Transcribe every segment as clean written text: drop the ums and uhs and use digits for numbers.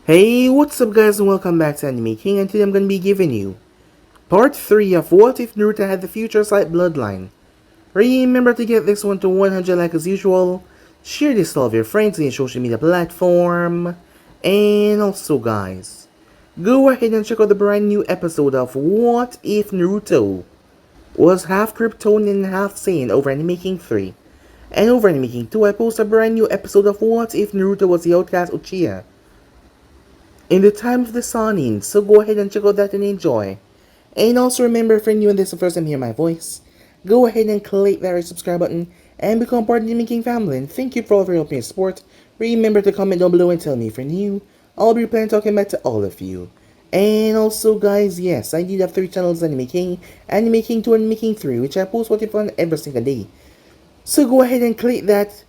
Hey, what's up guys and welcome back to Anime King, and today I'm going to be giving you part 3 of What If Naruto Had the Future Sight Bloodline. Remember to get this one to 100 like as usual, share this to all of your friends on your social media platform, and also guys, go ahead and check out the brand new episode of What If Naruto was half Kryptonian and half Saiyan over Anime King 3. And over Anime King 2 I post a brand new episode of What If Naruto was the outcast Uchiha in the time of the Sanin, so go ahead and check out that and enjoy. And also remember, if you're new and this is the first time hearing my voice, go ahead and click that subscribe button and become part of the Making family. And thank you for all of your help and support. Remember to comment down below and tell me if you're new. I'll be planning talking back to all of you. And also guys, yes, I did have 3 channels: Anime King, Anime King 2, and Anime King 3, which I post what if on every single day. So go ahead and click that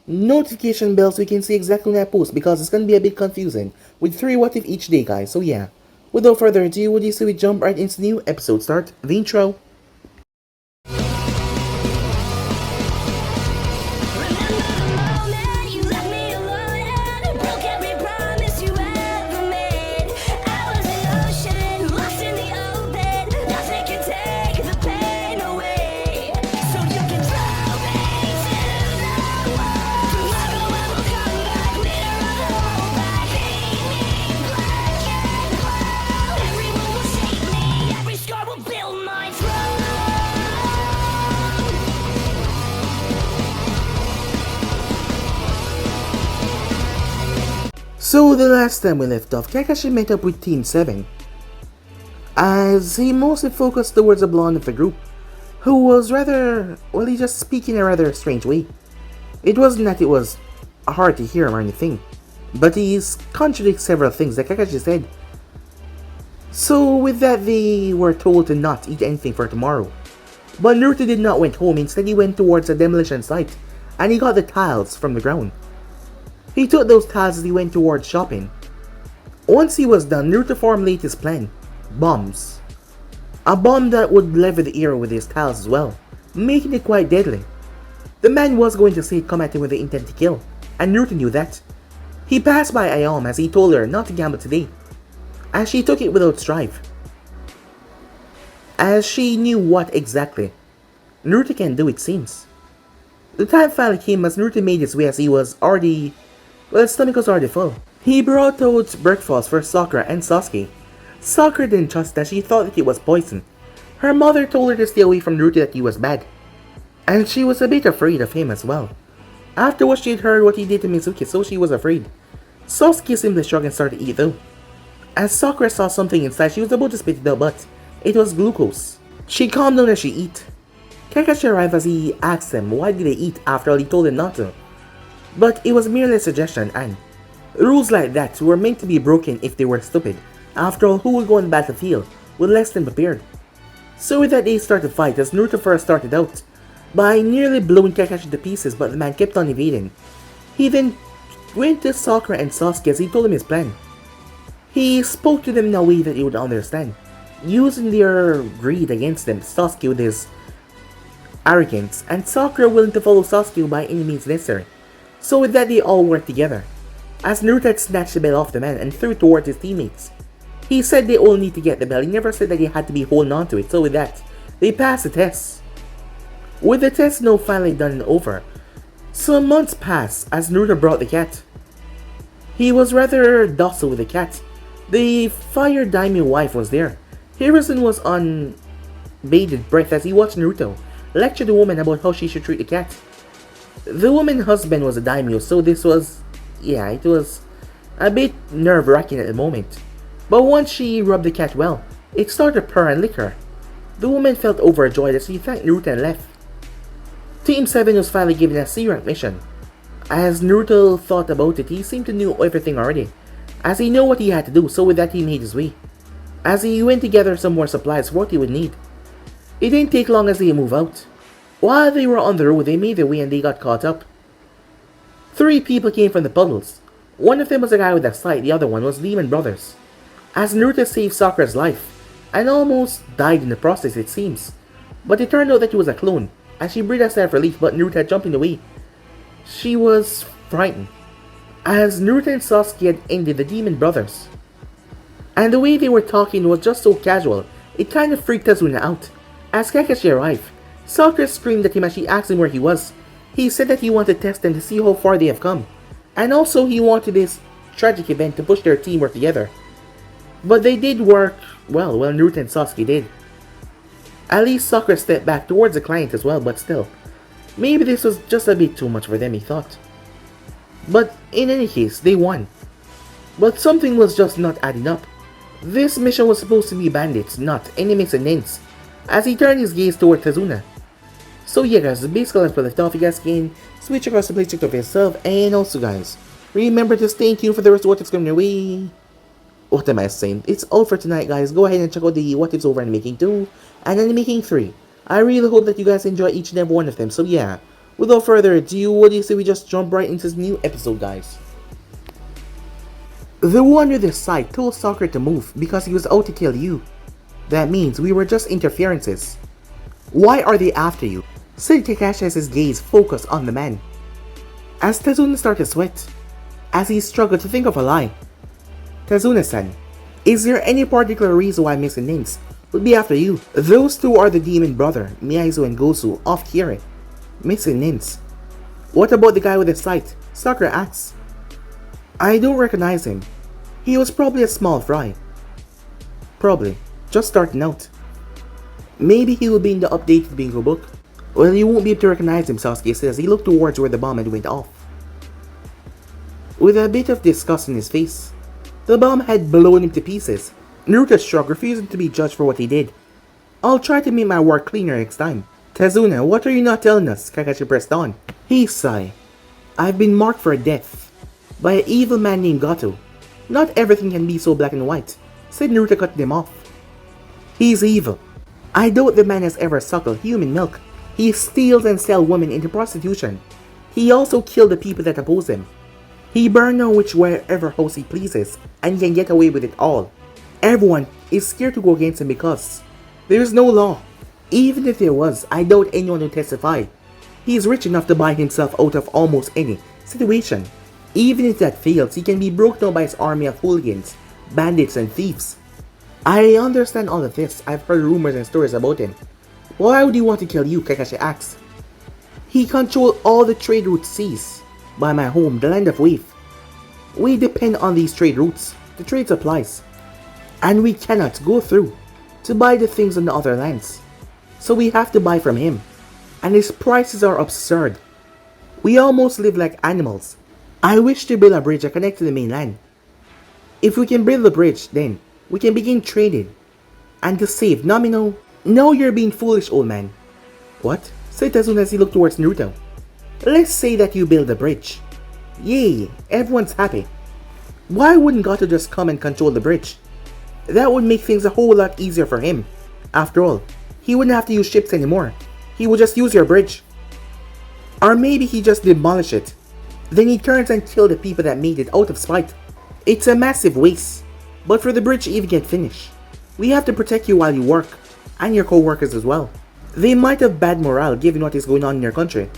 notification bell so you can see exactly when I post, because it's going to be a bit confusing with 3 what if each day guys. So yeah, without further ado, what do you say we jump right into the new episode? Start the intro. So the last time we left off, Kakashi met up with Team 7, as he mostly focused towards the blonde of the group, who was rather, well, he just speak in a rather strange way. It wasn't that it was hard to hear him or anything, but he contradicts several things that Kakashi said. So with that, they were told to not eat anything for tomorrow. But Naruto did not went home, instead he went towards a demolition site, and he got the tiles from the ground. He took those tiles as he went towards shopping. Once he was done, Naruto formulated his plan: bombs. A bomb that would level the air with his tiles as well, making it quite deadly. The man was going to say come at him with the intent to kill, and Naruto knew that. He passed by Ayame as he told her not to gamble today, as she took it without strife, as she knew what exactly Naruto can do, it seems. The time finally came as Naruto made his way, as he was already, well, his stomach was already full. He brought out breakfast for Sakura and Sasuke. Sakura didn't trust that, she thought that it was poison. Her mother told her to stay away from Naruto, that he was bad, and she was a bit afraid of him as well. After what she had heard what he did to Mizuki, so she was afraid. Sasuke simply shrugged and started to eat though. As Sakura saw something inside, she was about to spit it out, but it was glucose. She calmed down as she ate. Kakashi arrived as he asked them why did they eat after all he told them not to. But it was merely a suggestion, and rules like that were meant to be broken if they were stupid. After all, who would go on the battlefield with less than prepared? So with that, they started to fight, as Naruto first started out by nearly blowing Kakashi to pieces, but the man kept on evading. He then went to Sakura and Sasuke as he told them his plan. He spoke to them in a way that they would understand, using their greed against them, Sasuke with his arrogance, and Sakura willing to follow Sasuke by any means necessary. So with that, they all worked together, as Naruto had snatched the bell off the man and threw it towards his teammates. He said they all need to get the bell, he never said that they had to be holding on to it. So with that, they passed the test. With the test now finally done and over, some months passed as Naruto brought the cat. He was rather docile with the cat. The fire daimyo wife was there. Hiruzen was on bated breath as he watched Naruto lecture the woman about how she should treat the cat. The woman's husband was a daimyo, so this was, yeah, it was a bit nerve-wracking at the moment. But once she rubbed the cat well, it started to purr and lick her. The woman felt overjoyed as she thanked Naruto and left. Team 7 was finally given a C-rank mission. As Naruto thought about it, he seemed to know everything already, as he knew what he had to do. So with that, he made his way, as he went to gather some more supplies for what he would need. It didn't take long as they moved out. While they were on the road, they made their way and they got caught up. 3 people came from the puddles. One of them was a guy with a sight, the other one was Lehman Brothers. As Naruto saved Sakura's life, and almost died in the process, it seems. But it turned out that he was a clone, as she breathed a sigh of relief, but Naruto had jumped away. She was frightened. as Naruto and Sasuke had ended the Demon Brothers. And the way they were talking was just so casual, it kind of freaked Tazuna out. As Kakashi arrived, Sakura screamed at him as she asked him where he was. He said that he wanted to test them to see how far they have come, and also he wanted this tragic event to push their teamwork together. But they did work well Naruto and Sasuke did. At least Sakura stepped back towards the client as well, but still. Maybe this was just a bit too much for them, he thought. But in any case, they won. But something was just not adding up. This mission was supposed to be bandits, not enemies and ends, as he turned his gaze toward Tazuna. So yeah guys, basically as we left off, you guys can switch across the play, check it out for yourself, and also guys, remember to stay tuned for the rest of what is coming your way. What am I saying? It's all for tonight guys. Go ahead and check out the What Ifs over Animaking 2 and Animaking 3. I really hope that you guys enjoy each and every one of them. So yeah, without further ado, what do you say we just jump right into this new episode guys? The one with the sight told Sakura to move because he was out to kill you. That means we were just interferences. Why are they after you? Said Kakashi as his gaze focused on the man. As Tazuna started to sweat, as he struggled to think of a lie. Tazuna-san, is there any particular reason why missing names would be after you? Those two are the demon brother, Miyaizo and Gosu, off Kire. Missing names. What about the guy with the sight? Sakura asks. I don't recognize him. He was probably a small fry. Probably. Just starting out. Maybe he will be in the updated bingo book. Well, you won't be able to recognize him, Sasuke says. He looked towards where the bomb had went off. With a bit of disgust in his face. The bomb had blown him to pieces. Naruto shrugged, refusing to be judged for what he did. I'll try to make my work cleaner next time. Tazuna, what are you not telling us? Kakashi pressed on. He sighed. I've been marked for a death by an evil man named Gato. Not everything can be so black and white, said Naruto, cutting him off. He's evil. I doubt the man has ever suckled human milk. He steals and sells women into prostitution. He also killed the people that oppose him. He burns down whichever house he pleases and can get away with it all. Everyone is scared to go against him because there's no law. Even if there was, I doubt anyone will testify. He is rich enough to buy himself out of almost any situation. Even if that fails, he can be broken down by his army of hooligans, bandits and thieves. I understand all of this. I've heard rumors and stories about him. Why would he want to kill you? Kakashi asks. He controls all the trade routes seized by my home, the land of Wave. We depend on these trade routes, the trade supplies, and we cannot go through to buy the things on the other lands. So we have to buy from him, and his prices are absurd. We almost live like animals. I wish to build a bridge that connects to the mainland. If we can build the bridge, then we can begin trading. And to save Namino. No, you're being foolish, old man. What? Said Tazuna as he looked towards Naruto. Let's say that you build a bridge. Yay, everyone's happy. Why wouldn't Gato just come and control the bridge? That would make things a whole lot easier for him. After all, he wouldn't have to use ships anymore. He would just use your bridge. Or maybe he just demolish it. Then he turns and kills the people that made it out of spite. It's a massive waste. But for the bridge to even get finished, we have to protect you while you work. And your co-workers as well. They might have bad morale given what is going on in your country.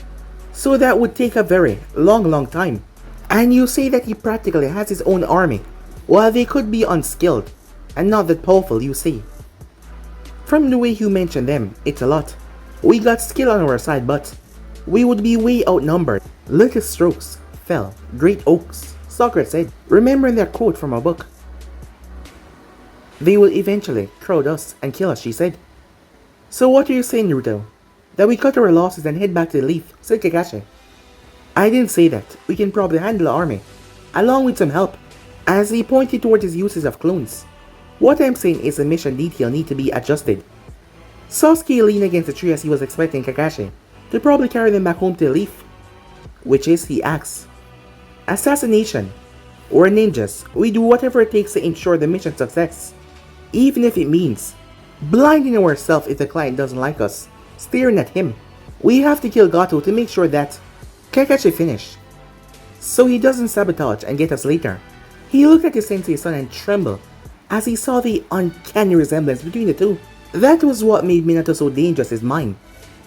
So that would take a very long time. And you say that he practically has his own army, while they could be unskilled and not that powerful, you say. From the way you mention them, it's a lot. We got skill on our side, but we would be way outnumbered. Little strokes fell great oaks, Sakura said, remembering that quote from a book. They will eventually crowd us and kill us, she said. So what are you saying, Naruto? That we cut our losses and head back to the Leaf, said Kakashi. I didn't say that. We can probably handle the army, along with some help, as he pointed toward his uses of clones. What I'm saying is the mission detail need to be adjusted. Sasuke leaned against the tree as he was expecting Kakashi to probably carry them back home to the Leaf. Which is, he asks, assassination. We're ninjas. We do whatever it takes to ensure the mission's success. Even if it means blinding ourselves if the client doesn't like us, staring at him. We have to kill Gato to make sure that Kakashi finished, so he doesn't sabotage and get us later. He looked at his sensei's son and trembled as he saw the uncanny resemblance between the two. That was what made Minato so dangerous, his mind,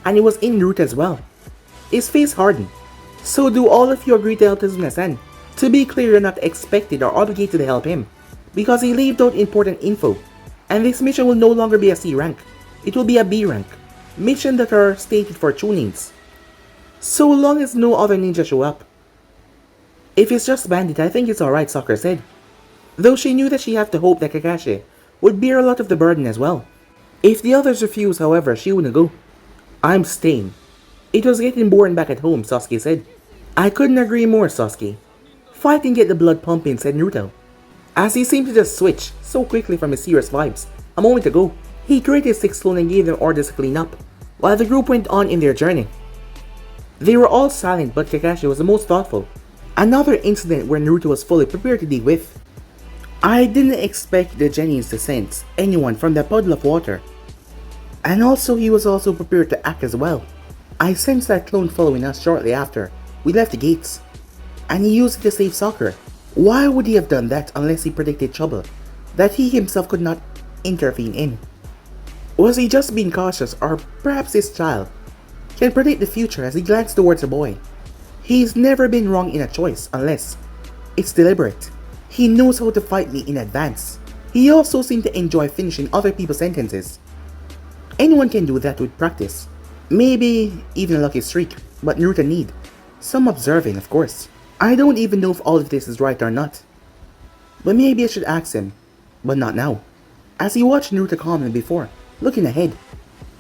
and it was in Naruto as well. His face hardened. So do all of you agree to help Tazuna-san To be clear, you're not expected or obligated to help him, because he left out important info, and this mission will no longer be a C rank, it will be a B rank, mission that are stated for tunings, so long as no other ninja show up. If it's just bandit, I think it's alright, Sakura said, though she knew that she had to hope that Kakashi would bear a lot of the burden as well. If the others refused, however, she wouldn't go. I'm staying. It was getting boring back at home, Sasuke said. I couldn't agree more, Sasuke. Fight and get the blood pumping, said Naruto, as he seemed to just switch so quickly from his serious vibes. A moment ago, he created 6 stone and gave them orders to clean up, while the group went on in their journey. They were all silent, but Kakashi was the most thoughtful. Another incident where Naruto was fully prepared to deal with. I didn't expect the Genins to sense anyone from that puddle of water. And also he was also prepared to act as well. I sensed that clone following us shortly after we left the gates, and he used it to save Sakura. Why would he have done that unless he predicted trouble that he himself could not intervene in? Was he just being cautious, or perhaps his child can predict the future as he glanced towards the boy? He's never been wrong in a choice unless it's deliberate. He knows how to fight me in advance. He also seemed to enjoy finishing other people's sentences. Anyone can do that with practice. Maybe even a lucky streak, but Naruto need some observing, of course. I don't even know if all of this is right or not, but maybe I should ask him, but not now, as he watched Naruto calmly before, looking ahead.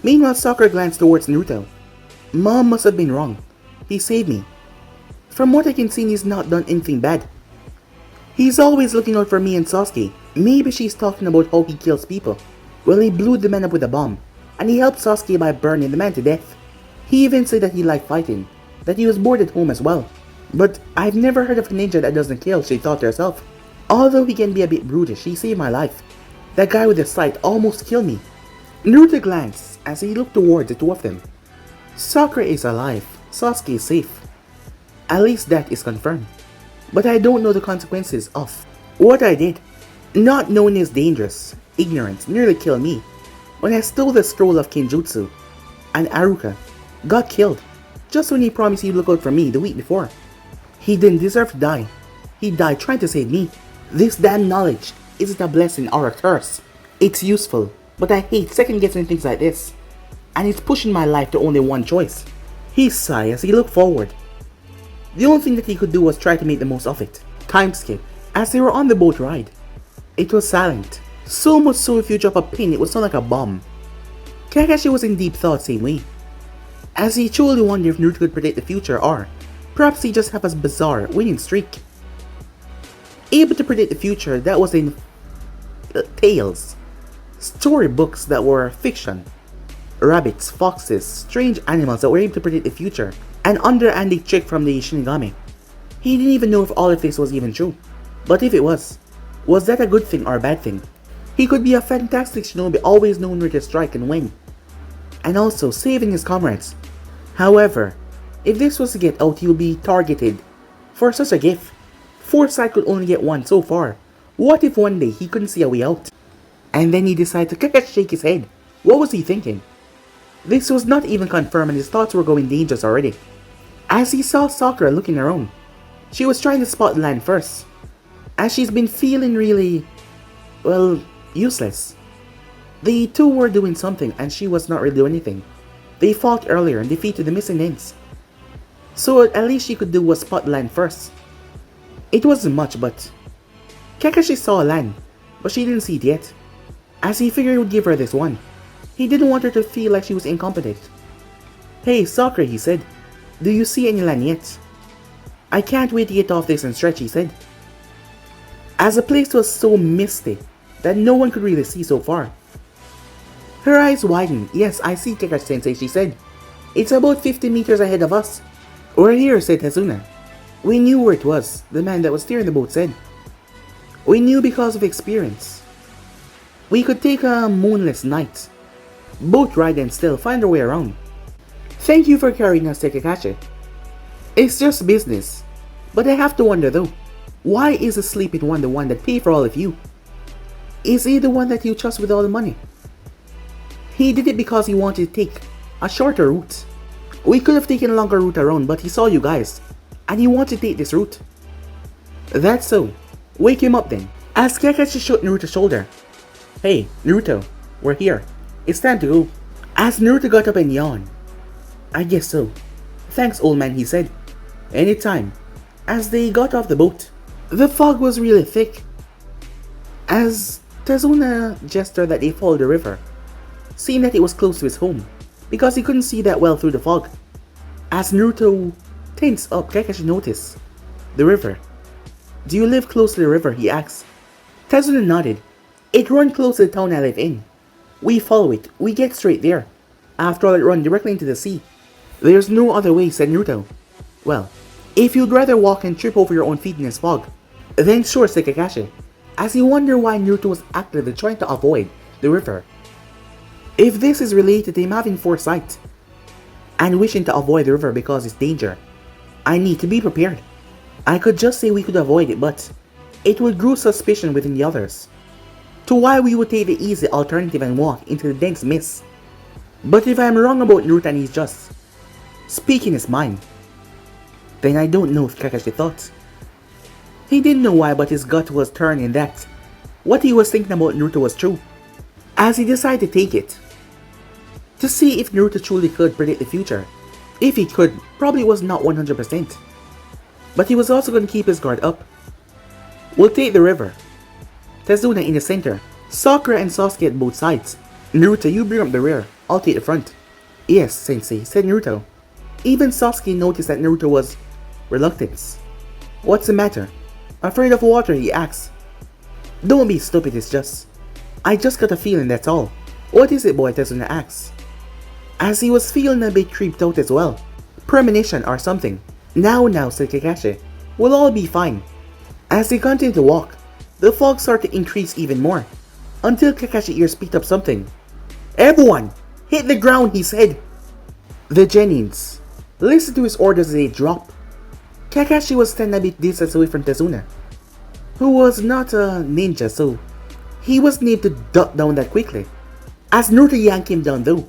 Meanwhile, Sakura glanced towards Naruto. Mom must have been wrong. He saved me. From what I can see, he's not done anything bad. He's always looking out for me and Sasuke. Maybe she's talking about how he kills people. Well, he blew the man up with a bomb, and he helped Sasuke by burning the man to death. He even said that he liked fighting, that he was bored at home as well. But I've never heard of a ninja that doesn't kill, she thought to herself. Although he can be a bit brutish, he saved my life. That guy with the sight almost killed me. Naruto glanced as he looked towards the two of them. Sakura is alive, Sasuke is safe. At least that is confirmed. But I don't know the consequences of what I did. Not knowing is dangerous. Ignorance nearly killed me when I stole the scroll of Kinjutsu, and Aruka got killed just when he promised he'd look out for me the week before. He didn't deserve to die. He died trying to save me. This damn knowledge isn't a blessing or a curse. It's useful, but I hate second guessing things like this, and it's pushing my life to only one choice. He sighed as he looked forward. The only thing that he could do was try to make the most of it. Time skip. As they were on the boat ride, it was silent. So much so if you drop a pin it would sound like a bomb. Kakashi was in deep thought same way, as he truly wondered if Naruto could predict the future, or perhaps he just have a bizarre winning streak. Able to predict the future, that was in tales, storybooks that were fiction. Rabbits, foxes, strange animals that were able to predict the future. An underhanded trick from the Shinigami. He didn't even know if all of this was even true. But if it was that a good thing or a bad thing? He could be a fantastic shinobi, always knowing where to strike and when, and also saving his comrades. However, if this was to get out, he would be targeted for such a gift. Foresight could only get one so far. What if one day he couldn't see a way out? And then he decided to shake his head. What was he thinking? This was not even confirmed and his thoughts were going dangerous already. As he saw Sakura looking around, she was trying to spot the land first, as she's been feeling really, well, useless. The two were doing something and she was not really doing anything. They fought earlier and defeated the missing links, so at least she could do was spot the land first. It wasn't much, but Kakashi saw land, but she didn't see it yet, as he figured he would give her this one. He didn't want her to feel like she was incompetent. Hey Sakura, he said, do you see any land yet? I can't wait to get off this and stretch, he said, as the place was so misty that no one could really see so far. Her eyes widened. Yes, I see Kakashi-sensei, she said. It's about 50 meters ahead of us. We're here, said Tazuna. We knew where it was, the man that was steering the boat said. We knew because of experience. We could take a moonless night, boat ride and still find our way around. Thank you for carrying us, Kakashi. It's just business. But I have to wonder though, why is the sleeping one the one that paid for all of you? Is he the one that you trust with all the money? He did it because he wanted to take a shorter route. We could have taken a longer route around, but he saw you guys, and he wanted to take this route. That's so. Wake him up then. As Kakashi shook Naruto's shoulder. Hey, Naruto, we're here. It's time to go. As Naruto got up and yawned. I guess so. Thanks, old man, he said. Anytime. As they got off the boat. The fog was really thick. As Tazuna gestured that they followed the river, seeing that it was close to his home, because he couldn't see that well through the fog. As Naruto tensed up, Kakashi noticed the river. Do you live close to the river? He asked. Tazuna nodded. It runs close to the town I live in. We follow it. We get straight there. After all, it runs directly into the sea. There's no other way, said Naruto. Well, if you'd rather walk and trip over your own feet in this fog, then sure, said Kakashi, as he wondered why Naruto was actively trying to avoid the river. If this is related to him having foresight and wishing to avoid the river because it's danger, I need to be prepared. I could just say we could avoid it, but it would grow suspicion within the others to why we would take the easy alternative and walk into the dense mist. But if I'm wrong about Naruto and he's just speaking his mind, then I don't know, Kakashi thought. He didn't know why, but his gut was turning that what he was thinking about Naruto was true, as he decided to take it. To see if Naruto truly could predict the future. If he could, probably was not 100%. But he was also going to keep his guard up. We'll take the river. Tazuna in the center, Sakura and Sasuke at both sides. Naruto, you bring up the rear, I'll take the front. Yes, sensei, said Naruto. Even Sasuke noticed that Naruto was reluctant. What's the matter? Afraid of water, he asked. Don't be stupid, it's just... I just got a feeling, that's all. What is it, boy? Tazuna asked. As he was feeling a bit creeped out as well. Premonition or something. Now, said Kakashi. We'll all be fine. As they continued to walk, the fog started to increase even more, until Kakashi's ears picked up something. Everyone! Hit the ground, he said! The Genins listened to his orders as they dropped. Kakashi was standing a bit distance away from Tazuna, who was not a ninja, so he wasn't able to duck down that quickly. As Naruto yanked him down though.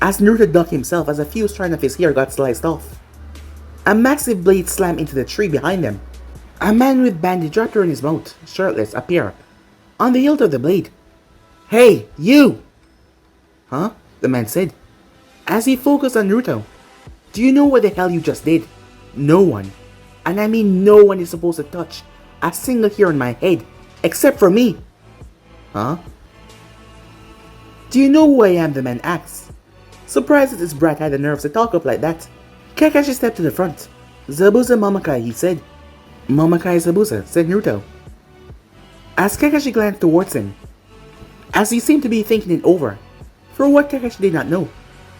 As Naruto ducked himself as a few strands of his hair got sliced off. A massive blade slammed into the tree behind them. A man with bandage wrapped around his mouth, shirtless, appeared on the hilt of the blade. Hey, you! Huh? The man said, as he focused on Naruto. Do you know what the hell you just did? No one, and I mean no one, is supposed to touch a single hair on my head, except for me. Huh? Do you know who I am? The man asked, surprised that his brat had the nerves to talk up like that. Kakashi stepped to the front. Zabuza Mamakai, he said. Mamakai Zabuza, said Naruto. As Kakashi glanced towards him, as he seemed to be thinking it over, for what Kakashi did not know.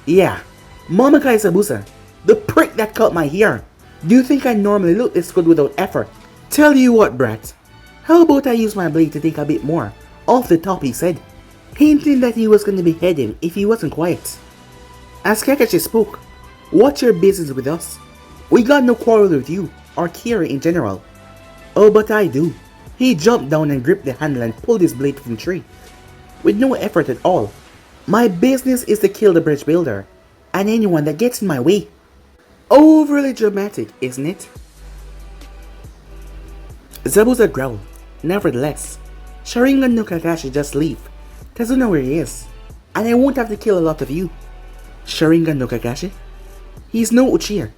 Yeah, Mamakai Zabuza, the prick that cut my hair. Do you think I normally look this good without effort? Tell you what, brat. How about I use my blade to take a bit more off the top, he said, hinting that he was going to behead him if he wasn't quiet. As Kakashi spoke, what's your business with us? We got no quarrel with you, or Kira in general. Oh, but I do. He jumped down and gripped the handle and pulled his blade from the tree, with no effort at all. My business is to kill the bridge builder, and anyone that gets in my way. Overly dramatic, isn't it? Zabuza growled. Nevertheless, Sharingan no Kakashi just leave. Tazuna where he is, and I won't have to kill a lot of you. Sharingan no Kakashi? He's no Uchiha.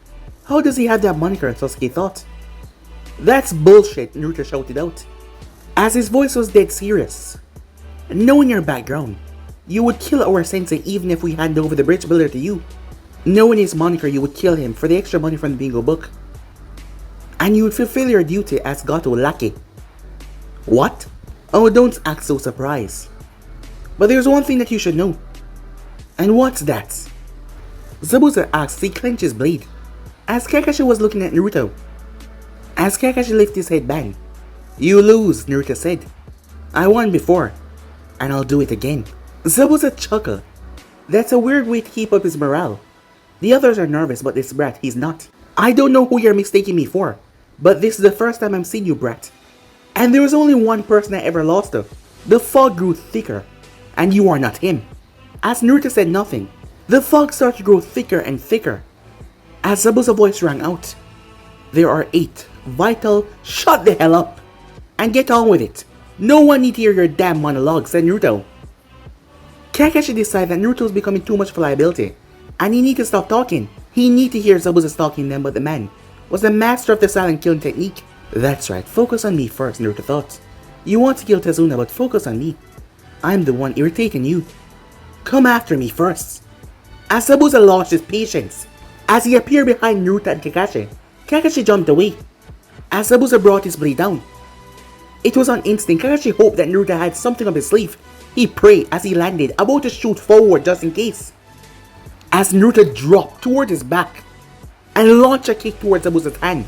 How does he have that moniker? Sasuke thought. That's bullshit, Naruto shouted out, as his voice was dead serious. Knowing your background, you would kill our sensei even if we hand over the bridge builder to you. Knowing his moniker, you would kill him for the extra money from the bingo book. And you would fulfill your duty as Gato lackey. What? Oh, don't act so surprised. But there's one thing that you should know. And what's that? Zabuza asked as he clenched his blade, as Kakashi was looking at Naruto. As Kakashi lifted his head back. You lose, Naruto said. I won before, and I'll do it again. Zabuza chuckled. That's a weird way to keep up his morale. The others are nervous, but this brat, he's not. I don't know who you're mistaking me for, but this is the first time I'm seeing you, brat. And there was only one person I ever lost to. The fog grew thicker, and you are not him. As Naruto said nothing, the fog started to grow thicker and thicker. As Zabuza's voice rang out, there are 8 vital, shut the hell up and get on with it. No one need to hear your damn monologue, said Naruto. Kakashi decided that Naruto was becoming too much of a liability, and he need to stop talking. He need to hear Zabuza stalking them, but the man was the master of the silent killing technique. That's right, focus on me first, Naruto thought. You want to kill Tazuna, but focus on me. I'm the one irritating you. Come after me first. As Zabuza lost his patience, as he appeared behind Naruto and Kakashi, Kakashi jumped away. As Zabuza brought his blade down, it was on instinct. Kakashi hoped that Naruto had something up his sleeve. He prayed as he landed, about to shoot forward just in case. As Naruto dropped toward his back and launched a kick towards Zabuza's hand,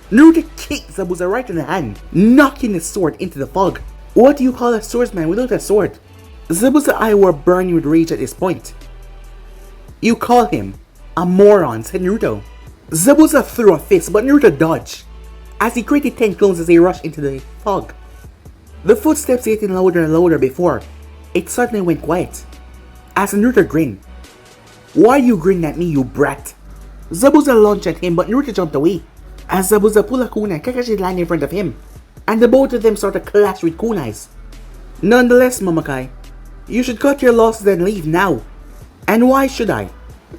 Naruto kicked Zabuza right in the hand, knocking his sword into the fog. What do you call a swordsman without a sword? Zabuza's eyes were burning with rage at this point. You call him a moron, said Naruto. Zabuza threw a fist, but Naruto dodged as he created 10 clones as they rushed into the fog. The footsteps getting louder and louder before it suddenly went quiet. As Naruto grinned. Why you grinning at me, you brat? Zabuza launched at him, but Naruto jumped away. As Zabuza pulled a kunai, Kakashi landed in front of him, and the both of them started to clash with kunais. Nonetheless, Momokai, you should cut your losses and leave now. And why should I?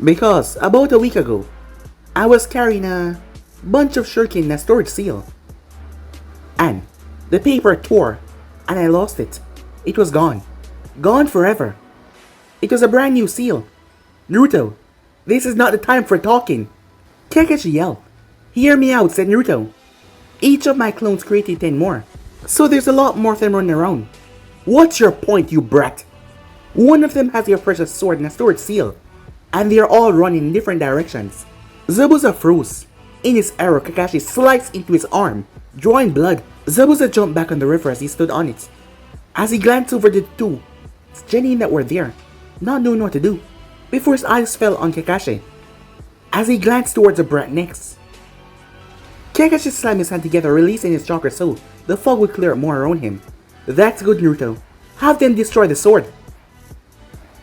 Because about a week ago, I was carrying a bunch of shuriken in a storage seal. And the paper tore, and I lost it. It was gone. Gone forever. It was a brand new seal. Naruto, this is not the time for talking. Kakashi yelled. Hear me out, said Naruto. Each of my clones created 10 more, so there's a lot more of them running around. What's your point, you brat? One of them has your precious sword and a storage seal, and they are all running in different directions. Zabuza froze. In his arrow, Kakashi sliced into his arm, drawing blood. Zabuza jumped back on the river as he stood on it. As he glanced over the two genin that were there, not knowing what to do, before his eyes fell on Kakashi. As he glanced towards the brat next, Kakashi slammed his hand together, releasing his chakra so the fog would clear up more around him. That's good, Naruto. Have them destroy the sword.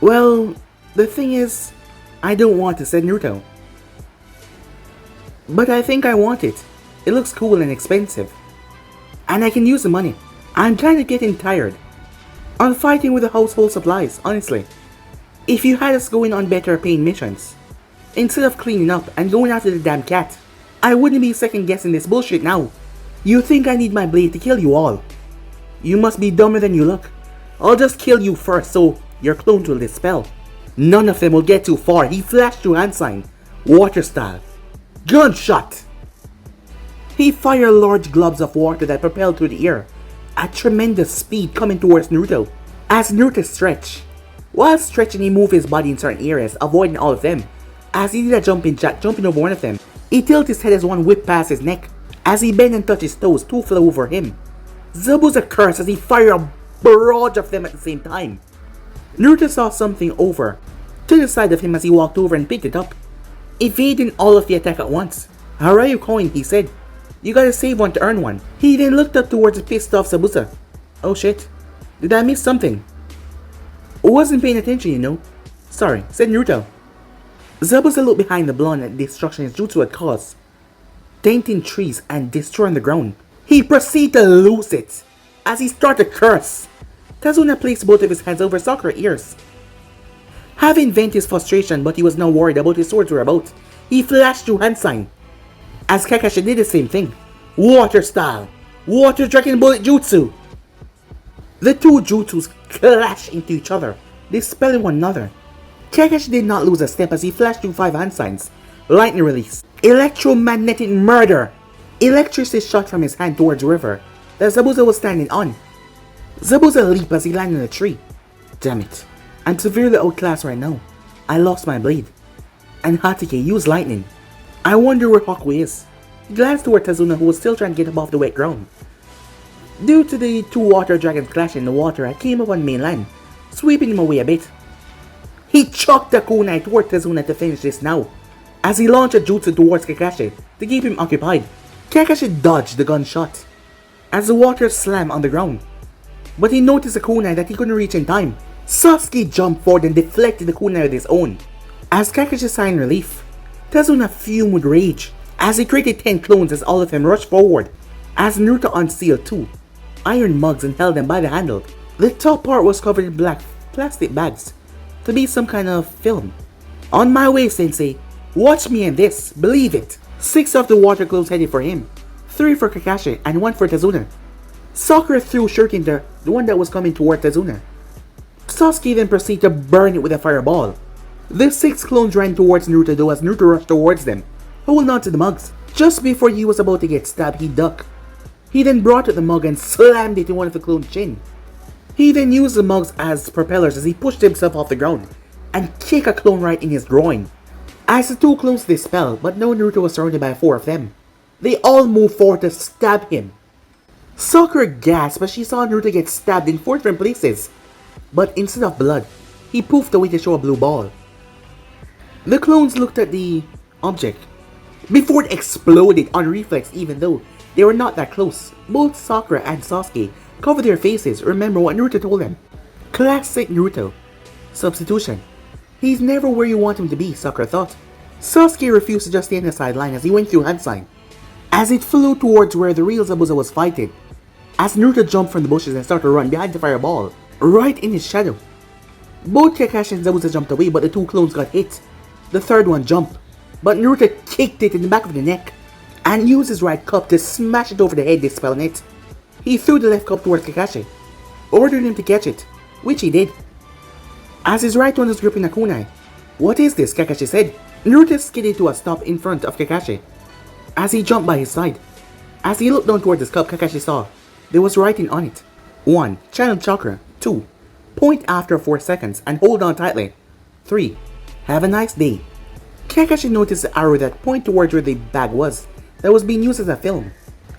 Well, the thing is, I don't want to, said Naruto. But I think I want it. It looks cool and expensive. And I can use the money. I'm kind of getting tired on fighting with the household supplies, honestly. If you had us going on better paying missions, instead of cleaning up and going after the damn cat, I wouldn't be second guessing this bullshit now. You think I need my blade to kill you all? You must be dumber than you look. I'll just kill you first so your clones will dispel. None of them will get too far. He flashed to hand sign, water style. Gunshot! He fired large globs of water that propelled through the air at tremendous speed coming towards Naruto. As Naruto stretched, while stretching he moved his body in certain areas, avoiding all of them. As he did a jumping jack, jumping over one of them, he tilted his head as one whipped past his neck. As he bent and touched his toes, two flew over him. Zabuza cursed as he fired a barrage of them at the same time. Naruto saw something over to the side of him as he walked over and picked it up, evading all of the attack at once. How are you going? He said. You gotta save one to earn one. He then looked up towards the pissed off Zabuza. Oh shit. Did I miss something? I wasn't paying attention, you know. Sorry, said Naruto. Zabuza looked behind the blonde at the destruction his jutsu had caused, denting trees and destroying the ground. He proceeded to lose it as he started to curse. Tazuna placed both of his hands over Sakura's ears, having vented his frustration, but he was now worried about his sword's whereabouts. He flashed to hand sign as Kakashi did the same thing. Water style, water dragon bullet jutsu. The two jutsus clashed into each other, dispelling one another. Kakashi did not lose a step as he flashed through 5 hand signs. Lightning release, electromagnetic murder. Electricity shot from his hand towards the river that Zabuza was standing on. Zabuza leaped as he landed on a tree. Damn it, I'm severely outclassed right now. I lost my blade. And Hatake used lightning. I wonder where Haku is. He glanced toward Tazuna, who was still trying to get above the wet ground. Due to the two water dragons clashing in the water, I came up on mainland, sweeping him away a bit. He chucked the kunai toward Tazuna to finish this now, as he launched a jutsu towards Kakashi to keep him occupied. Kakashi dodged the gunshot as the water slammed on the ground, but he noticed a kunai that he couldn't reach in time. Sasuke jumped forward and deflected the kunai with his own. As Kakashi signed relief, Tazuna fumed with rage as he created 10 clones as all of them rushed forward, as Naruto unsealed 2 iron mugs and held them by the handle. The top part was covered in black plastic bags, to be some kind of film. On my way, Sensei. Watch me in this, believe it. 6 of the water globes headed for him, 3 for Kakashi and 1 for Tazuna. Sakura threw Shuriken the one that was coming toward Tazuna. Sasuke then proceeded to burn it with a fireball. The 6 clones ran towards Naruto though as Naruto rushed towards them, holding on to the mugs. Just before he was about to get stabbed, he ducked. He then brought out the mug and slammed it in one of the clones' chin. He then used the mugs as propellers as he pushed himself off the ground and kicked a clone right in his groin. As the 2 clones dispelled, but now Naruto was surrounded by 4 of them. They all moved forward to stab him. Sakura gasped as she saw Naruto get stabbed in 4 different places, but instead of blood, he poofed away to show a blue ball. The clones looked at the object before it exploded on reflex even though they were not that close. Both Sakura and Sasuke covered their faces. Remember what Naruto told them. Classic Naruto. Substitution. He's never where you want him to be, Sakura thought. Sasuke refused to just stay on the sideline as he went through hand sign, as it flew towards where the real Zabuza was fighting. As Naruto jumped from the bushes and started to run behind the fireball, right in his shadow. Both Kakashi and Zabuza jumped away, but the 2 clones got hit. The third one jumped, but Naruto kicked it in the back of the neck and used his right cup to smash it over the head, dispelling it. He threw the left cup towards Kakashi, ordering him to catch it, which he did. As his right one was gripping a kunai. What is this? Kakashi said. Naruto skidded to a stop in front of Kakashi as he jumped by his side. As he looked down toward his cup, Kakashi saw there was writing on it. 1. Channel chakra. 2. Point after 4 seconds and hold on tightly. 3. Have a nice day. Kakashi noticed the arrow that pointed towards where the bag was, that was being used as a film.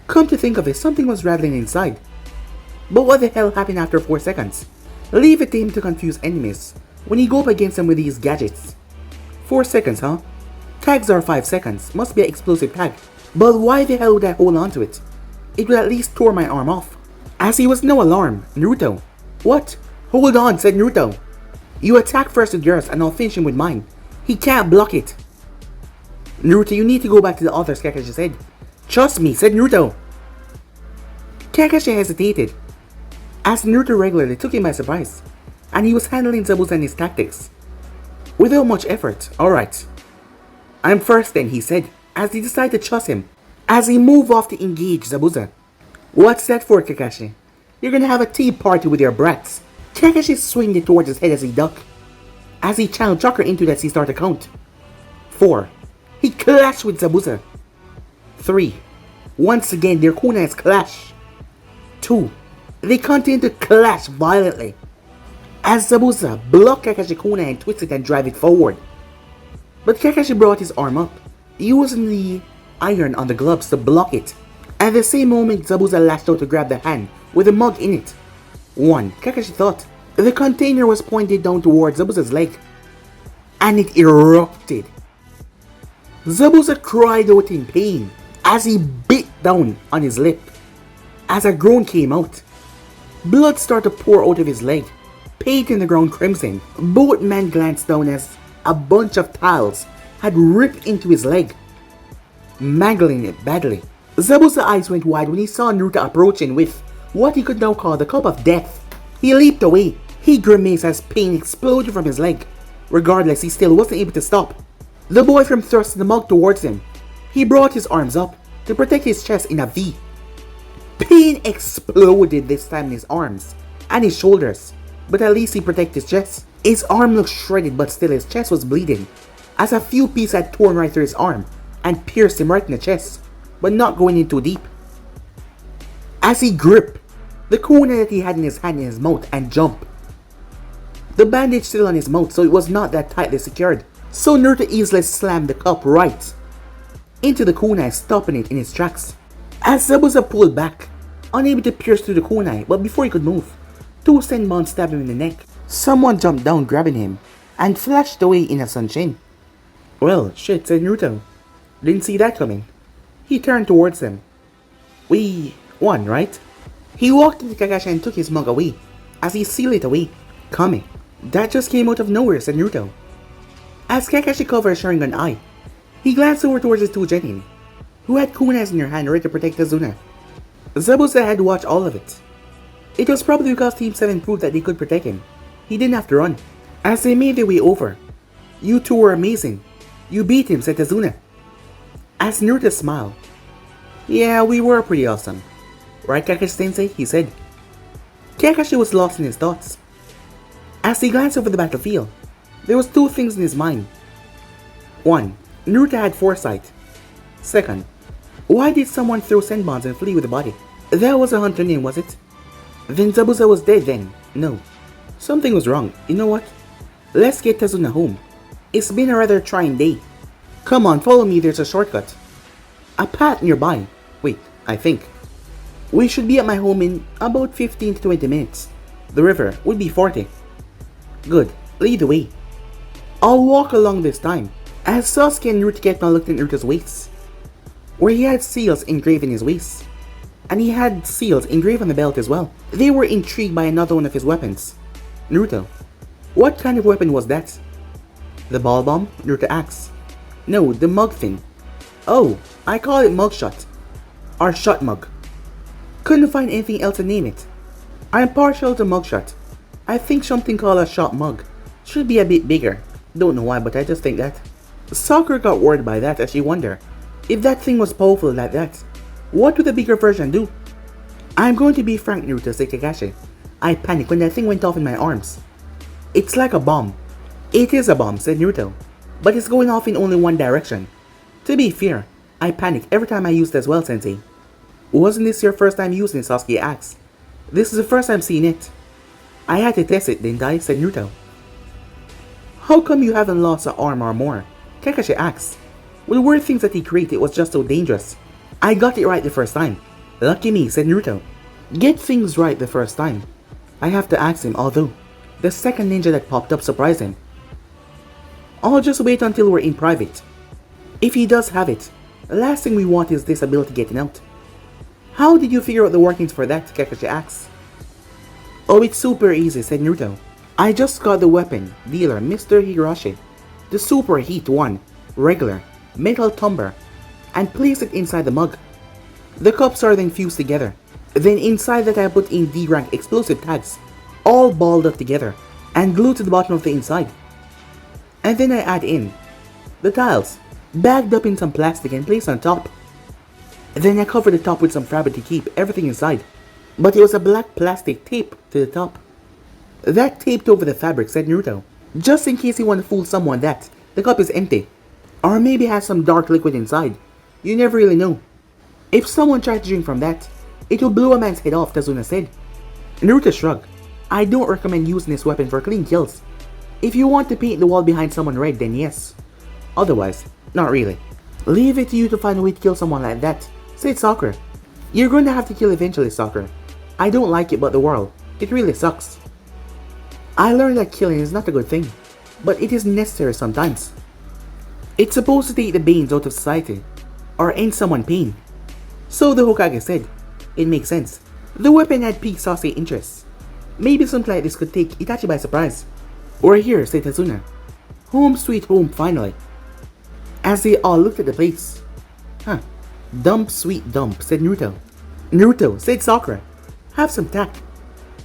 Come to think of it, something was rattling inside. But what the hell happened after 4 seconds? Leave it to him to confuse enemies when he go up against them with these gadgets. 4 seconds, huh? Tags are 5 seconds, must be an explosive tag. But why the hell would I hold on to it? It would at least tore my arm off. As he was no alarm, Naruto. What? Hold on, said Naruto. You attack first with yours and I'll finish him with mine. He can't block it. Naruto, you need to go back to the others, Kakashi said. Trust me, said Naruto. Kakashi hesitated, as Naruto regularly took him by surprise, and he was handling Zabuza and his tactics without much effort. Alright. I'm first then, he said, as he decided to trust him, as he moved off to engage Zabuza. What's that for, Kakashi? You're gonna have a tea party with your brats. Kakashi swinged it towards his head as he ducked. As he channeled chakra into that, he started to count. 4. He clashed with Zabuza. 3. Once again, their kunais clash. 2. They continued to clash violently, as Zabuza blocked Kakashi's kunai and twisted and drive it forward. But Kakashi brought his arm up, using the iron on the gloves to block it. At the same moment, Zabuza lashed out to grab the hand with a mug in it. 1. Kakashi thought the container was pointed down towards Zabuza's leg, and it erupted. Zabuza cried out in pain as he bit down on his lip, as a groan came out. Blood started to pour out of his leg, painting the ground crimson. Both men glanced down as a bunch of tiles had ripped into his leg, mangling it badly. Zabuza's eyes went wide when he saw Naruto approaching with what he could now call the cup of death. He leaped away. He grimaced as pain exploded from his leg. Regardless, he still wasn't able to stop. The boy from thrust the mug towards him. He brought his arms up to protect his chest in a V. Pain exploded this time in his arms and his shoulders, but at least he protected his chest. His arm looked shredded, but still his chest was bleeding, as a few pieces had torn right through his arm and pierced him right in the chest, but not going in too deep. As he gripped the kunai that he had in his hand in his mouth and jumped, the bandage still on his mouth, so it was not that tightly secured. So Naruto easily slammed the cup right into the kunai, stopping it in its tracks. As Zabuza pulled back, unable to pierce through the kunai, but before he could move, 2 Senmon stabbed him in the neck. Someone jumped down, grabbing him, and flashed away in a sunshine. Well, shit, said Naruto. Didn't see that coming. He turned towards them. We won, right? He walked into Kakashi and took his mug away, as he sealed it away. Kami, that just came out of nowhere, said Naruto. As Kakashi covered his Sharingan eye, he glanced over towards his 2 genin. who had kunais in her hand ready to protect Tazuna. Zabuza had watched all of it. It was probably because Team 7 proved that they could protect him. He didn't have to run. As they made their way over, "You two were amazing. You beat him," said Tazuna. As Naruto smiled, "Yeah, we were pretty awesome. Right, Kakashi-sensei?" he said. Kakashi was lost in his thoughts. As he glanced over the battlefield, there was two things in his mind. One, Naruto had foresight. Second, why did someone throw sand bombs and flee with the body? That was a hunter name, was it? Then Zabuza was dead then. No. Something was wrong. You know what? Let's get Tazuna home. It's been a rather trying day. Come on, follow me, there's a shortcut. A path nearby. Wait, I think. We should be at my home in about 15 to 20 minutes. The river would be 40. Good, lead the way. I'll walk along this time. As Sasuke and Naruto kept on looking at Naruto's waist, where he had seals engraved in his waist, and he had seals engraved on the belt as well. They were intrigued by another one of his weapons. Naruto, what kind of weapon was that? The ball bomb? Naruto asked. No, the mug thing. Oh, I call it mug shot. Or shot mug. Couldn't find anything else to name it. I'm partial to mug shot. I think something called a shot mug should be a bit bigger. Don't know why, but I just think that. Sakura got worried by that as she wondered, if that thing was powerful like that, what would the bigger version do? I'm going to be frank, Naruto, said Kakashi. I panicked when that thing went off in my arms. It's like a bomb. It is a bomb, said Naruto, but it's going off in only one direction. To be fair, I panic every time I use it as well, Sensei. Wasn't this your first time using it, Sasuke asked. This is the first time seeing it. I had to test it, didn't I, said Naruto. How come you haven't lost an arm or more? Kakashi asked. With weird things that he created was just so dangerous. I got it right the first time. Lucky me, said Naruto. Get things right the first time. I have to ask him, although the second ninja that popped up surprised him. I'll just wait until we're in private. If he does have it, the last thing we want is this ability getting out. How did you figure out the workings for that? Kakashi asked. Oh, it's super easy, said Naruto. I just got the weapon dealer, Mr. Hiroshi, the super heat one, regular, metal tumbler, and placed it inside the mug. The cups are then fused together. Then inside that I put in D-rank explosive tags, all balled up together, and glued to the bottom of the inside. And then I add in the tiles, bagged up in some plastic and placed on top. Then I cover the top with some fabric to keep everything inside, but it was a black plastic tape to the top. That taped over the fabric, said Naruto, just in case you want to fool someone that the cup is empty, or maybe has some dark liquid inside. You never really know. If someone tried to drink from that, it will blow a man's head off, Tazuna said. Naruto shrugged. I don't recommend using this weapon for clean kills. If you want to paint the wall behind someone red, then yes. Otherwise, not really. Leave it to you to find a way to kill someone like that, said Sakura. You're going to have to kill eventually, Sakura. I don't like it, but the world, it really sucks. I learned that killing is not a good thing, but it is necessary sometimes. It's supposed to take the banes out of society, or end someone's pain. So the Hokage said. It makes sense. The weapon had piqued Sasuke's interest. Maybe something like this could take Itachi by surprise. We're here, said Tazuna. Home sweet home, finally. As they all looked at the place. Huh. Dump, sweet dump, said Naruto. Naruto, said Sakura. Have some tact.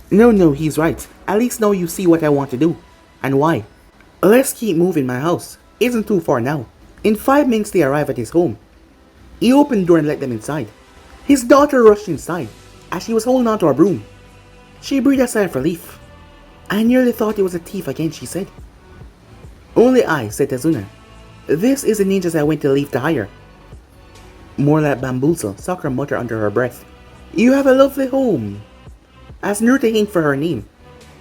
No, he's right. At least now you see what I want to do. And why. Let's keep moving, my house isn't too far now. In 5 minutes they arrive at his home. He opened the door and let them inside. His daughter rushed inside, as she was holding onto a broom. She breathed a sigh of relief. I nearly thought it was a thief again, she said. Only I, said Tazuna. This is the ninjas I went to leave to hire. More like bamboozle, Sakura muttered under her breath. You have a lovely home. As Naruto hinted for her name,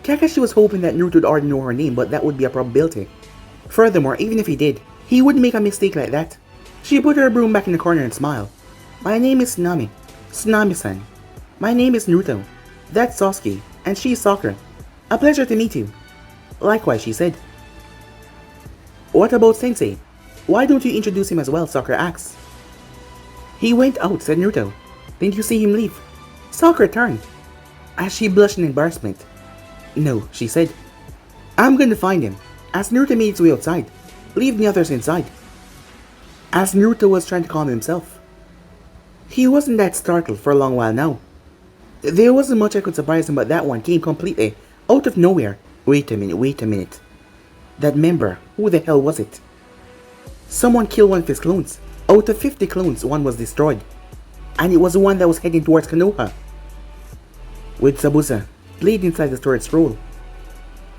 Kakashi was hoping that Naruto would already know her name, but that would be a probability. Furthermore, even if he did, he wouldn't make a mistake like that. She put her broom back in the corner and smiled. My name is Tsunami. Tsunami-san. My name is Naruto. That's Sasuke, and she's Sakura. A pleasure to meet you. Likewise, she said. What about Sensei? Why don't you introduce him as well, Sakura asked. He went out, said Naruto. Didn't you see him leave? Sakura turned, as she blushed in embarrassment. No, she said. I'm going to find him. As Naruto made his way outside, leave the others inside. As Naruto was trying to calm himself, He wasn't that startled for a long while now. There wasn't much I could surprise him, but that one came completely out of nowhere. Wait a minute. That member, who the hell was it? Someone killed one of his clones. Out of 50 clones, one was destroyed. And it was the one that was heading towards Konoha. With Zabuza, blade inside the storage scroll.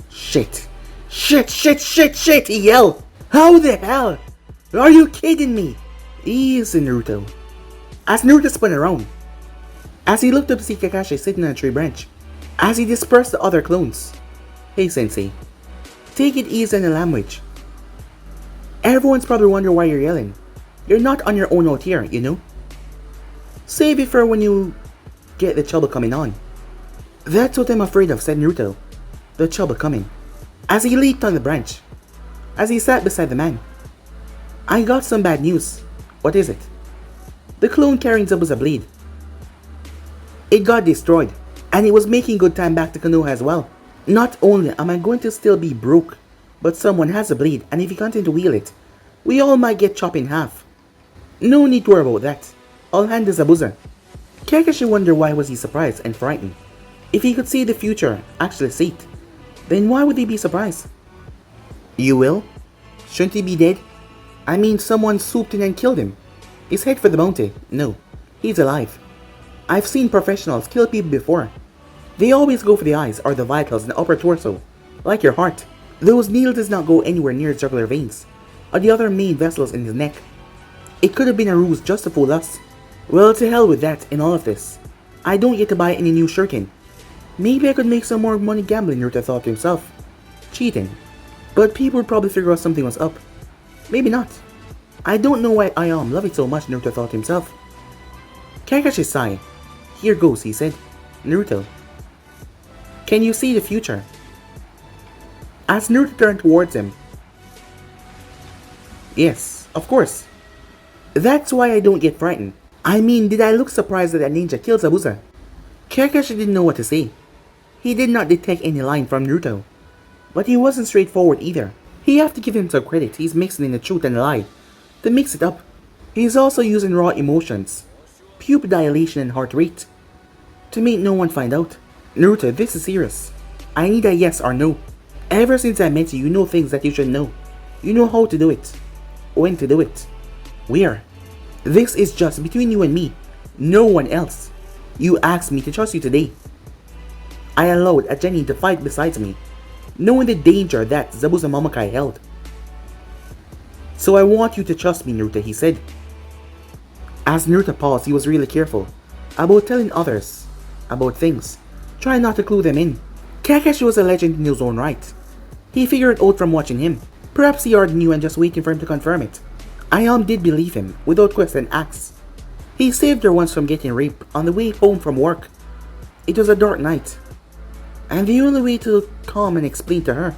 Shit, he yelled. How the hell? Are you kidding me? Easy, Naruto. As Naruto spun around, as he looked up to see Kakashi sitting on a tree branch, as he dispersed the other clones. Hey sensei, take it easy on the language. Everyone's probably wondering why you're yelling. You're not on your own out here, you know? Save it for when you get the trouble coming on. That's what I'm afraid of, said Naruto. The trouble coming. As he leaped on the branch. As he sat beside the man. I got some bad news. What is it? The clone carrying Zabuza blade. It got destroyed, and it was making good time back to Konoha as well. Not only am I going to still be broke, but someone has a blade, and if you continue to wield it, we all might get chopped in half. No need to worry about that. I'll hand the Zabuza. Kakashi wondered why was he surprised and frightened. If he could see the future, actually see it, then why would he be surprised? You will? Shouldn't he be dead? I mean, someone swooped in and killed him. Is head for the bounty? No, he's alive. I've seen professionals kill people before. They always go for the eyes or the vitals in the upper torso, like your heart. Those needles does not go anywhere near his jugular veins, or the other main vessels in his neck. It could have been a ruse just to fool us. Well, to hell with that in all of this. I don't get to buy any new shuriken. Maybe I could make some more money gambling, Naruto thought to himself. Cheating. But people would probably figure out something was up. Maybe not. I don't know why I love it so much, Naruto thought to himself. Kakashi sighed. Here goes, he said. Naruto, can you see the future? As Naruto turned towards him. Yes, of course. That's why I don't get frightened. I mean, did I look surprised that that ninja killed Zabuza? Kakashi didn't know what to say. He did not detect any line from Naruto. But he wasn't straightforward either. He have to give him some credit. He's mixing in the truth and the lie to mix it up. He's also using raw emotions, pupil dilation and heart rate, to make no one find out. Naruto, this is serious. I need a yes or no. Ever since I met you, you know things that you should know. You know how to do it, when to do it, where. This is just between you and me, no one else. You asked me to trust you today. I allowed a Jenny to fight beside me, knowing the danger that Zabuza Momokai held. So I want you to trust me, Naruto, he said. As Naruto paused, he was really careful about telling others about things, trying not to clue them in. Kakashi was a legend in his own right. He figured it out from watching him. Perhaps he already knew and just waiting for him to confirm it. Ayam did believe him, without question asked. He saved her once from getting raped on the way home from work. It was a dark night, and the only way to calm and explain to her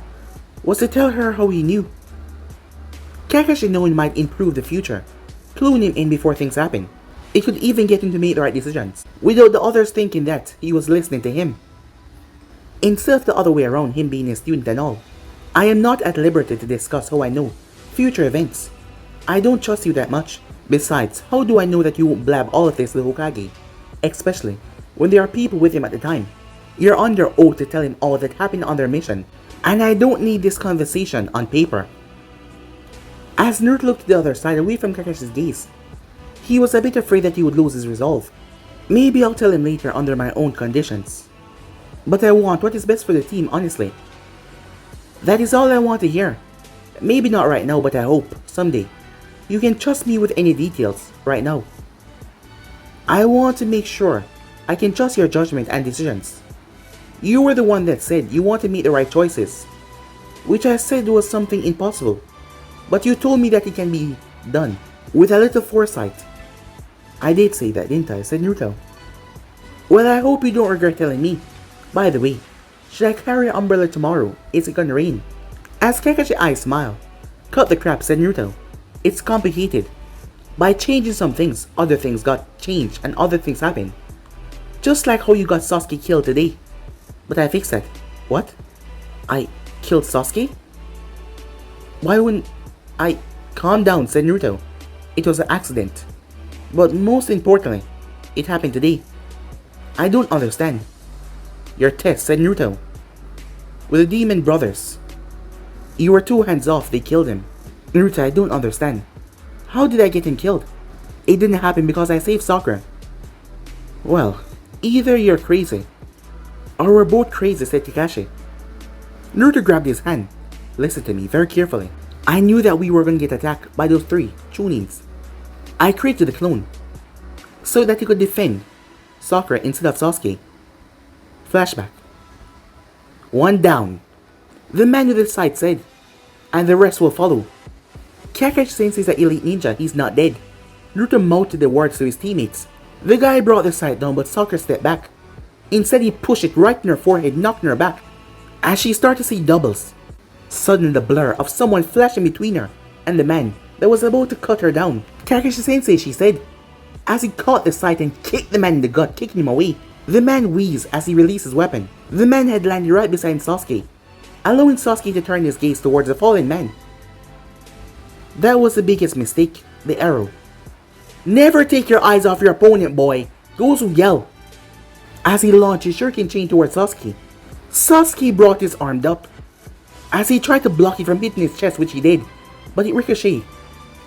was to tell her how he knew. Kakashi knowing might improve the future, cluing him in before things happen. It could even get him to make the right decisions, without the others thinking that he was listening to him, instead of the other way around, him being a student and all. I am not at liberty to discuss how I know future events. I don't trust you that much. Besides, how do I know that you won't blab all of this to the Hokage? Especially when there are people with him at the time. You're under oath to tell him all that happened on their mission, and I don't need this conversation on paper. As Naruto looked to the other side away from Kakashi's gaze, he was a bit afraid that he would lose his resolve. Maybe I'll tell him later under my own conditions. But I want what is best for the team, honestly. That is all I want to hear. Maybe not right now, but I hope, someday, you can trust me with any details, right now. I want to make sure I can trust your judgment and decisions. You were the one that said you want to make the right choices, which I said was something impossible. But you told me that it can be done, with a little foresight. I did say that, didn't I? Said Naruto. Well, I hope you don't regret telling me. By the way, should I carry an umbrella tomorrow? Is it gonna rain? As Kakashi's eyes smiled. Cut the crap, said Naruto. It's complicated. By changing some things, other things got changed and other things happened. Just like how you got Sasuke killed today. But I fixed that. What? I killed Sasuke? Why wouldn't I? Calm down, said Naruto. It was an accident. But most importantly, it happened today. I don't understand. Your test, said Naruto. With the demon brothers. You were 2 hands off, they killed him. Naruto, I don't understand. How did I get him killed? It didn't happen because I saved Sakura. Well, either you're crazy, or we're both crazy, said Kakashi. Naruto grabbed his hand. Listen to me very carefully. I knew that we were going to get attacked by those 3 Chunins. I created the clone, so that he could defend Sakura instead of Sasuke. Flashback. 1 down. The man with the sight said, and the rest will follow. Kakashi Sensei's an elite ninja, he's not dead. Naruto mouthed the words to his teammates. The guy brought the sight down, but Sakura stepped back. Instead, he pushed it right in her forehead, knocking her back. As she started to see doubles, suddenly the blur of someone flashing between her and the man that was about to cut her down. Kakashi Sensei, she said, as he caught the sight and kicked the man in the gut, kicking him away. The man wheezed as he released his weapon. The man had landed right beside Sasuke, allowing Sasuke to turn his gaze towards the fallen man. That was the biggest mistake, the arrow. Never take your eyes off your opponent, boy, Gozu yelled, as he launched his shuriken chain towards Sasuke. Sasuke brought his arm up, as he tried to block it from hitting his chest, which he did, but it ricocheted,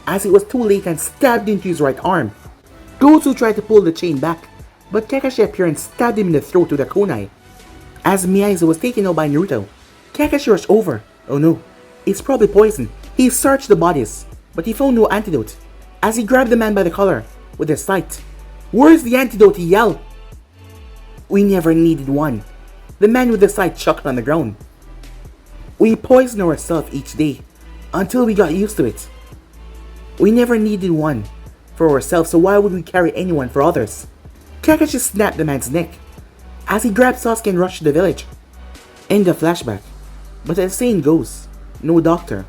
as it was too late and stabbed into his right arm. Gozu tried to pull the chain back, but Kakashi appeared and stabbed him in the throat with a kunai. As Miyaizo was taken out by Naruto, Kakashi rushed over. Oh no, it's probably poison. He searched the bodies, but he found no antidote, as he grabbed the man by the collar with his sight. Where's the antidote? He yelled. We never needed one. The man with the sight chuckled on the ground. We poison ourselves each day until we got used to it. We never needed one for ourselves, so why would we carry anyone for others? Kakashi snapped the man's neck as he grabbed Sasuke and rushed to the village. End of flashback. But as the saying goes, no doctor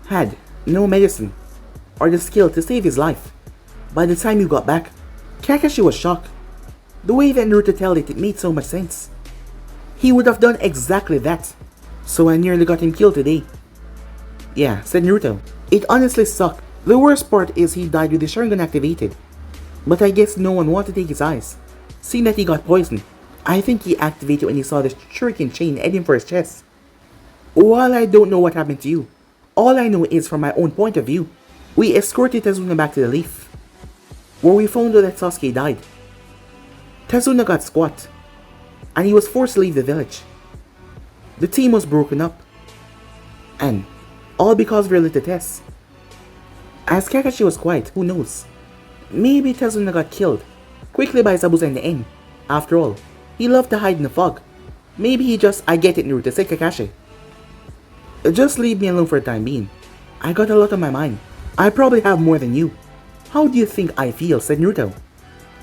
had no medicine or the skill to save his life. By the time you got back, Kakashi was shocked. The way that Naruto told it made so much sense. He would have done exactly that. So I nearly got him killed today. Yeah, said Naruto. It honestly sucked. The worst part is he died with the Sharingan activated. But I guess no one wanted to take his eyes, seeing that he got poisoned. I think he activated when he saw the shuriken chain heading for his chest. While I don't know what happened to you, all I know is from my own point of view. We escorted Tazuna back to the Leaf, where we found out that Sasuke died. Tazuna got squat, and he was forced to leave the village. The team was broken up, and all because of your little test. As Kakashi was quiet, who knows? Maybe Tazuna got killed quickly by Zabuza in the end. After all, he loved to hide in the fog. Maybe he just, I get it, Naruto, said Kakashi. Just leave me alone for the time being. I got a lot on my mind. I probably have more than you. How do you think I feel, said Naruto.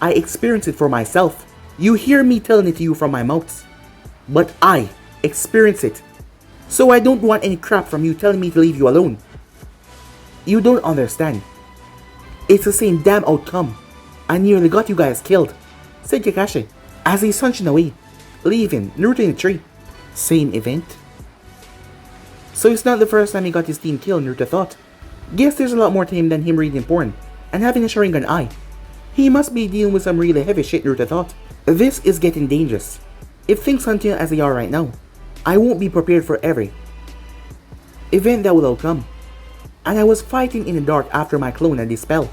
I experienced it for myself. You hear me telling it to you from my mouth. But I experience it. So I don't want any crap from you telling me to leave you alone. You don't understand. It's the same damn outcome. I nearly got you guys killed, said Kakashi, as he sunctioned away, leaving Naruto in the tree. Same event? So it's not the first time he got his team killed, Naruto thought. Guess there's a lot more to him than him reading porn and having a Sharingan eye. He must be dealing with some really heavy shit, Naruto thought. This is getting dangerous. If things continue as they are right now, I won't be prepared for every event that will come. And I was fighting in the dark after my clone had dispelled.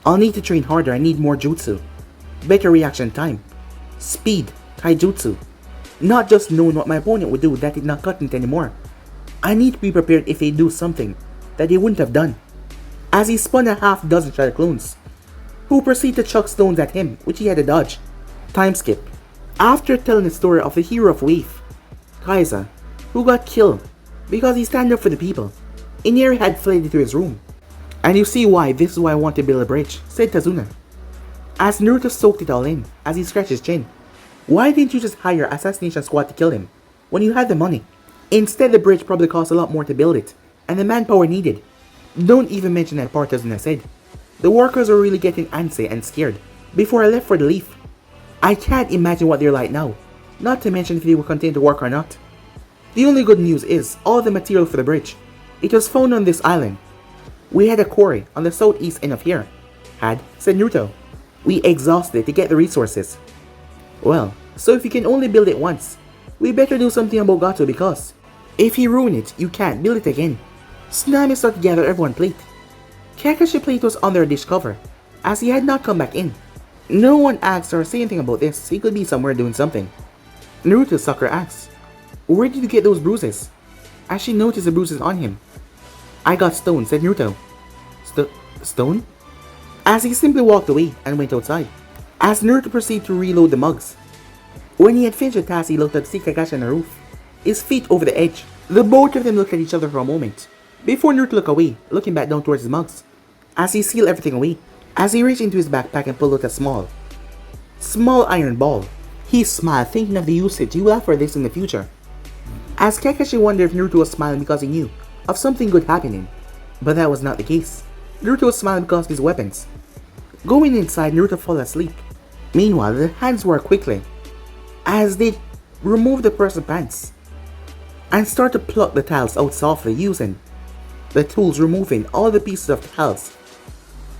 I'll need to train harder. I need more jutsu, better reaction time, speed, taijutsu. Not just knowing what my opponent would do that did not cut it anymore. I need to be prepared if they do something that they wouldn't have done. As he spun a half dozen shadow clones, who proceeded to chuck stones at him, which he had to dodge. Time skip. After telling the story of the hero of Wave, Kaiza, who got killed because he stand up for the people, Iniri had fled into his room. And you see why this is why I want to build a bridge, said Tazuna. As Naruto soaked it all in, as he scratched his chin. Why didn't you just hire assassination squad to kill him, when you had the money? Instead, the bridge probably cost a lot more to build it, and the manpower needed. Don't even mention that part, Tazuna said. The workers were really getting antsy and scared before I left for the Leaf. I can't imagine what they're like now, not to mention if they will continue to work or not. The only good news is all the material for the bridge. It was found on this island. We had a quarry on the southeast end of here. Had, said Naruto. We exhausted to get the resources. Well, so if you can only build it once, we better do something about Gato because if he ruin it, you can't build it again. Tsunami started to gather everyone's plate. Kakashi's plate was under a dish cover, as he had not come back in. No one asked or said anything about this, he could be somewhere doing something. Naruto's sucker asked, "Where did you get those bruises?" As she noticed the bruises on him. "I got stoned," said Naruto. Stone? As he simply walked away and went outside. As Naruto proceeded to reload the mugs. When he had finished the task, he looked up to see Kakashi on the roof, his feet over the edge. The both of them looked at each other for a moment, before Naruto looked away, looking back down towards his mugs. As he sealed everything away, as he reached into his backpack and pulled out a small iron ball. He smiled, thinking of the usage he will have for this in the future. As Kakashi wondered if Naruto was smiling because he knew of something good happening, but that was not the case. Naruto was smiling because of his weapons. Going inside, Naruto fell asleep. Meanwhile, the hands worked quickly, as they removed the person's pants, and started to pluck the tiles out softly using the tools, removing all the pieces of tiles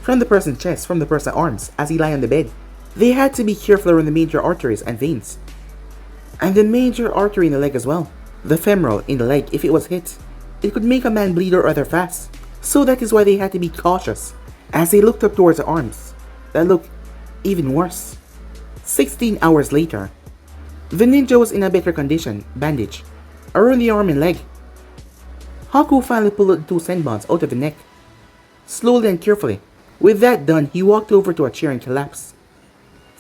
from the person's chest, from the person's arms, as he lay on the bed. They had to be careful around the major arteries and veins, and the major artery in the leg as well. The femoral in the leg, if it was hit, it could make a man bleed or other fast. So that is why they had to be cautious. As they looked up towards the arms, that looked even worse. 16 hours later, the ninja was in a better condition, bandage around the arm and leg. Haku finally pulled the two senbons out of the neck, slowly and carefully. With that done, he walked over to a chair and collapsed,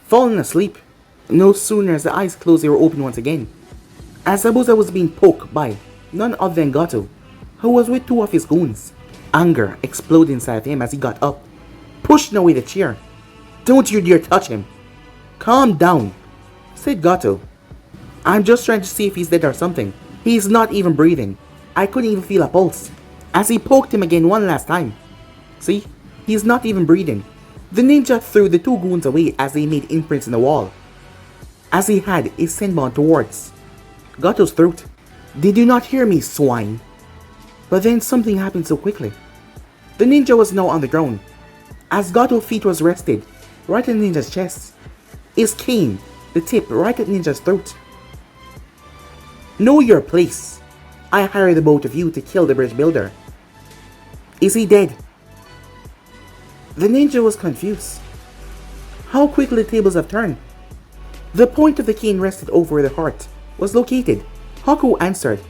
falling asleep. No sooner as the eyes closed, they were open once again, as Zabuza was being poked by none other than Gato, who was with two of his goons. Anger exploded inside him as he got up, pushing away the chair. "Don't you dare touch him." "Calm down," said Gato. "I'm just trying to see if he's dead or something. He's not even breathing. I couldn't even feel a pulse." As he poked him again one last time. "See? He's not even breathing." The ninja threw the two goons away as they made imprints in the wall, as he had his senbon towards Gato's throat. "Did you not hear me, swine?" But then something happened so quickly. The ninja was now on the ground, as Gato's feet was rested right in the ninja's chest. His cane, the tip, right at ninja's throat. "Know your place. I hired the both of you to kill the bridge builder. Is he dead?" The ninja was confused. How quickly the tables have turned. The point of the cane rested over where the heart was located. Haku answered,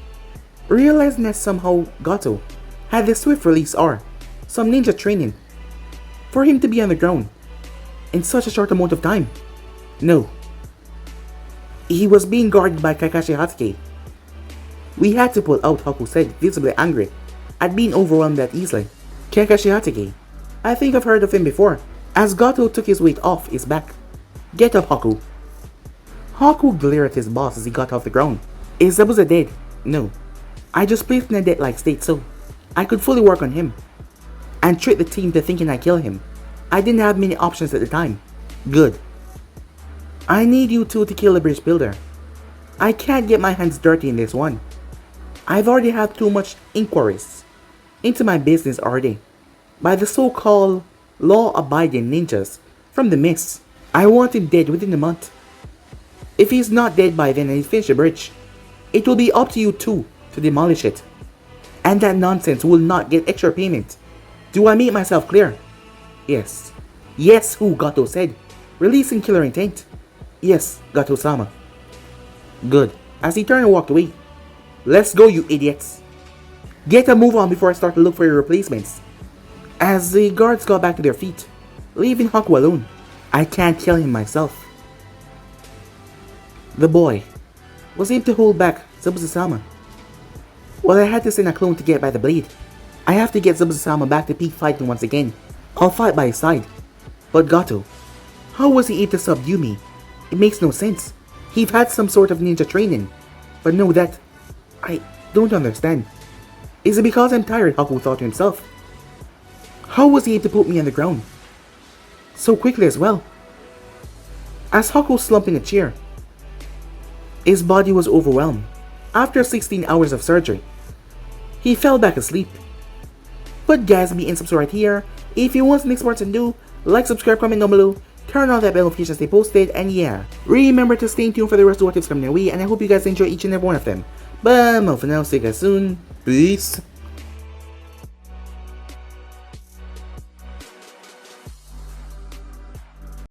realizing that somehow Gato had the swift release or some ninja training for him to be on the ground in such a short amount of time. No. He was being guarded by Kakashi Hatake. "We had to pull out," Haku said, visibly angry at being overwhelmed that easily. "Kakashi Hatake? I think I've heard of him before," as Gato took his weight off his back. "Get up, Haku." Haku glared at his boss as he got off the ground. "Is Zabuza dead?" "No. I just placed him in a dead-like state so I could fully work on him and trick the team to thinking I killed him. I didn't have many options at the time." "Good. I need you two to kill the bridge builder. I can't get my hands dirty in this one. I've already had too much inquiries into my business already by the so-called law-abiding ninjas from the mist. I want him dead within a month. If he's not dead by then and he's finished the bridge, it will be up to you two to demolish it. And that nonsense will not get extra payment. Do I make myself clear?" "Yes." "Yes, who?" Gato said, releasing killer intent. "Yes, Gato-sama." "Good." As he turned and walked away. "Let's go, you idiots. Get a move on before I start to look for your replacements." As the guards got back to their feet, leaving Haku alone. "I can't kill him myself." The boy was able to hold back Zabuza-sama. "Well, I had to send a clone to get by the blade. I have to get Zabuza-sama back to peak fighting once again. I'll fight by his side." "But Gato, how was he able to subdue me? It makes no sense. He've had some sort of ninja training. But no, that... I don't understand. Is it because I'm tired?" Haku thought to himself. "How was he able to put me on the ground so quickly as well?" As Haku slumped in a chair, his body was overwhelmed. After 16 hours of surgery, he fell back asleep. But guys, be in subscribe right here. If you want the next part to do, Like, subscribe, comment down below, turn on that bell notification to stay posted, and yeah, remember to stay tuned for the rest of what tips coming your way, and I hope you guys enjoy each and every one of them. But for now, see you guys soon. Peace.